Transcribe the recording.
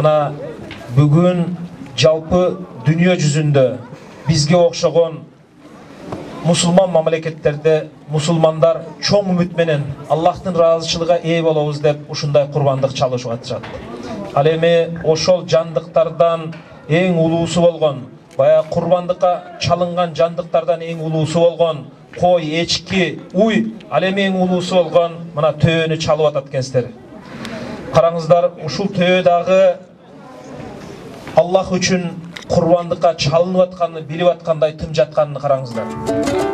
Mana bugün жалпы dünya жүзүндө бизге окшогон мусулман мамлекеттерде мусулмандар чоң үмүт менен Аллахтын ыраазычылыгына ээ болобуз деп ушундай курбандык чалышып атышат. Ал эми ошол жандыктардан эң улуусу болгон, бая курбандыкка чалынган жандыктардан эң улуусу болгон кой, эчки, уй, ал эми эң улуусу болгон мына төөнү чалып атат экенсиздер. Караңыздар, ушул төө дагы Аллах үчүн курбандыкка чалынып атканын билип аткандай тым жатканын караңыздар.